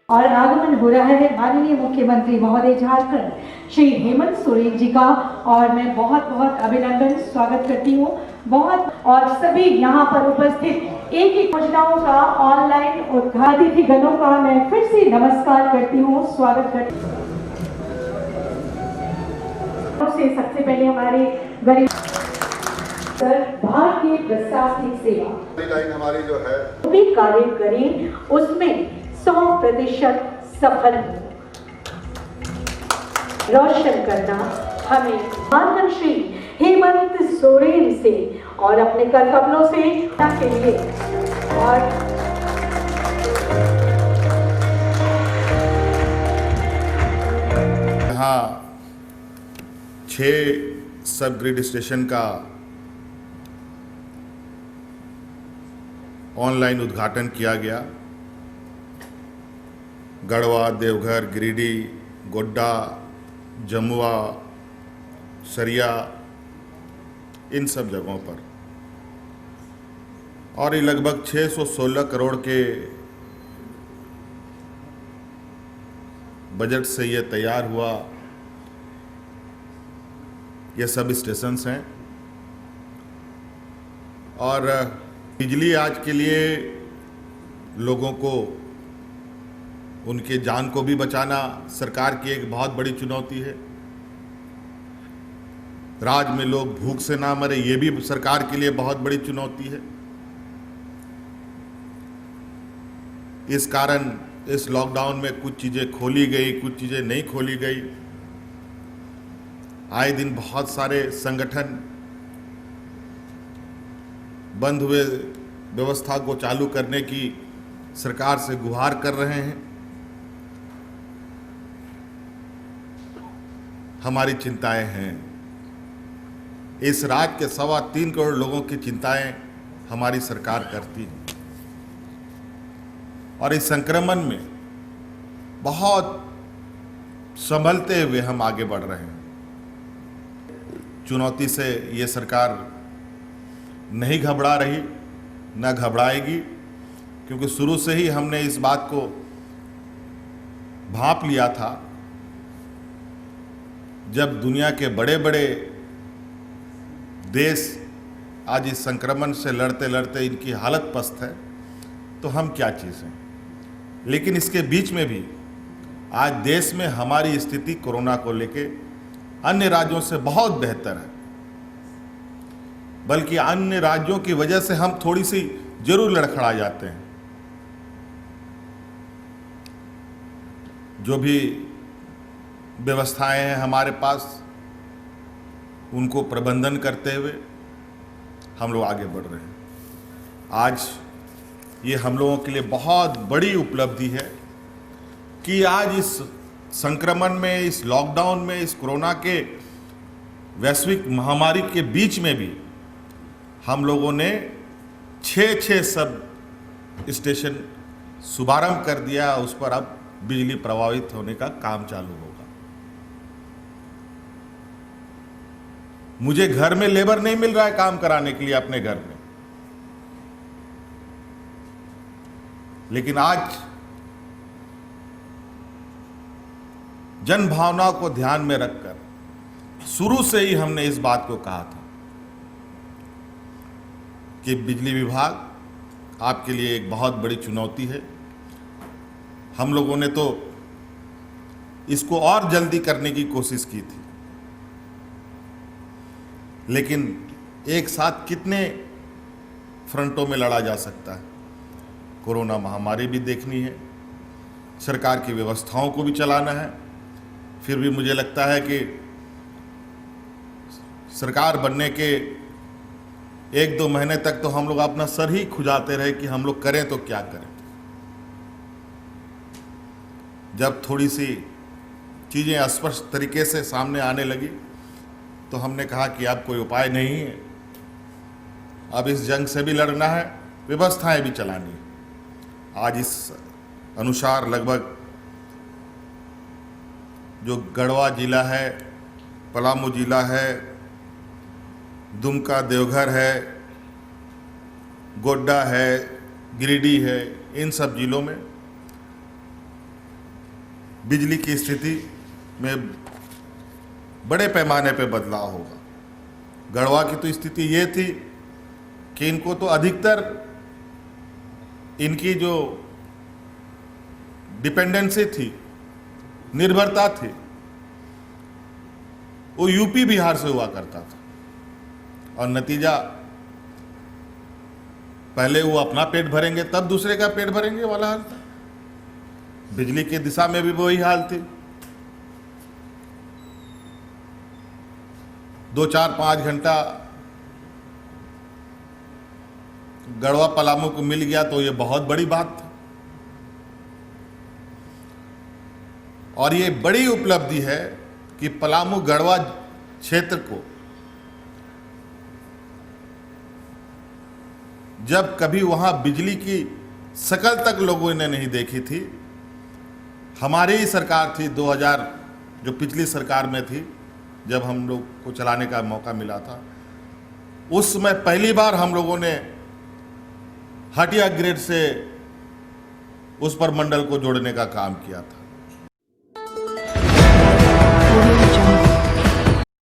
और आगमन हो रहा है माननीय मुख्यमंत्री महोदय झारखंड श्री हेमंत सोरेन जी का, और मैं बहुत बहुत अभिनंदन स्वागत करती हूँ बहुत। और सभी यहाँ पर उपस्थित एक एक योजनाओं का ऑनलाइन उद्घाटन अतिथि गणों का मैं फिर से नमस्कार करती हूँ, स्वागत करती हूँ। सबसे पहले हमारे गरीब सर भारतीय प्रशासनिक सेवा हमारी जो है भी कार्य करें उसमें 100% सफल रोशन करना हमें माननीय श्री हेमंत सोरेन से और अपने कर्तव्यों से के लिए और यहाँ 6 सब ग्रिड स्टेशन का ऑनलाइन उद्घाटन किया गया। गढ़वा, देवघर, गिरिडीह, गोड्डा, जमुआ, सरिया, इन सब जगहों पर, और ये लगभग 616 करोड़ के बजट से ये तैयार हुआ। ये सब स्टेशंस हैं और बिजली आज के लिए लोगों को उनके जान को भी बचाना सरकार की एक बहुत बड़ी चुनौती है। राज्य में लोग भूख से ना मरे, ये भी सरकार के लिए बहुत बड़ी चुनौती है। इस कारण इस लॉकडाउन में कुछ चीज़ें खोली गई, कुछ चीज़ें नहीं खोली गई। आए दिन बहुत सारे संगठन बंद हुए व्यवस्था को चालू करने की सरकार से गुहार कर रहे हैं। हमारी चिंताएं हैं, इस राज्य के 3.25 करोड़ लोगों की चिंताएं हमारी सरकार करती है, और इस संक्रमण में बहुत संभलते हुए हम आगे बढ़ रहे हैं। चुनौती से ये सरकार नहीं घबरा रही, न घबराएगी, क्योंकि शुरू से ही हमने इस बात को भांप लिया था। जब दुनिया के बड़े बड़े देश आज इस संक्रमण से लड़ते लड़ते इनकी हालत पस्त है, तो हम क्या चीज़ हैं। लेकिन इसके बीच में भी आज देश में हमारी स्थिति कोरोना को लेके अन्य राज्यों से बहुत बेहतर है, बल्कि अन्य राज्यों की वजह से हम थोड़ी सी जरूर लड़खड़ा जाते हैं। जो भी व्यवस्थाएं हैं हमारे पास, उनको प्रबंधन करते हुए हम लोग आगे बढ़ रहे हैं। आज ये हम लोगों के लिए बहुत बड़ी उपलब्धि है कि आज इस संक्रमण में, इस लॉकडाउन में, इस कोरोना के वैश्विक महामारी के बीच में भी हम लोगों ने 6 सब स्टेशन शुभारंभ कर दिया। उस पर अब बिजली प्रभावित होने का काम चालू होगा। मुझे घर में लेबर नहीं मिल रहा है काम कराने के लिए अपने घर में, लेकिन आज जन भावना को ध्यान में रखकर शुरू से ही हमने इस बात को कहा था कि बिजली विभाग आपके लिए एक बहुत बड़ी चुनौती है। हम लोगों ने तो इसको और जल्दी करने की कोशिश की थी, लेकिन एक साथ कितने फ्रंटों में लड़ा जा सकता है। कोरोना महामारी भी देखनी है, सरकार की व्यवस्थाओं को भी चलाना है। फिर भी मुझे लगता है कि सरकार बनने के 1-2 महीने तक तो हम लोग अपना सर ही खुजाते रहे कि हम लोग करें तो क्या करें। जब थोड़ी सी चीज़ें स्पष्ट तरीके से सामने आने लगी तो हमने कहा कि अब कोई उपाय नहीं है, अब इस जंग से भी लड़ना है, व्यवस्थाएं भी चलानी है। आज इस अनुसार लगभग जो गढ़वा जिला है, पलामू जिला है, दुमका देवघर है, गोड्डा है, गिरिडीह है, इन सब जिलों में बिजली की स्थिति में बड़े पैमाने पे बदलाव होगा। गढ़वा की तो स्थिति ये थी कि इनको तो अधिकतर इनकी जो डिपेंडेंसी थी, निर्भरता थी, वो यूपी बिहार से हुआ करता था और नतीजा पहले वो अपना पेट भरेंगे तब दूसरे का पेट भरेंगे वाला हाल था। बिजली की दिशा में भी वही हाल थी। 2-4-5 घंटा गढ़वा पलामू को मिल गया तो ये बहुत बड़ी बात थी और ये बड़ी उपलब्धि है कि पलामू गढ़वा क्षेत्र को जब कभी वहां बिजली की शकल तक लोगों ने नहीं देखी थी, हमारी ही सरकार थी 2000 जो पिछली सरकार में थी, जब हम लोग को चलाने का मौका मिला था, उस समय पहली बार हम लोगों ने हटिया ग्रिड से उस पर मंडल को जोड़ने का काम किया था।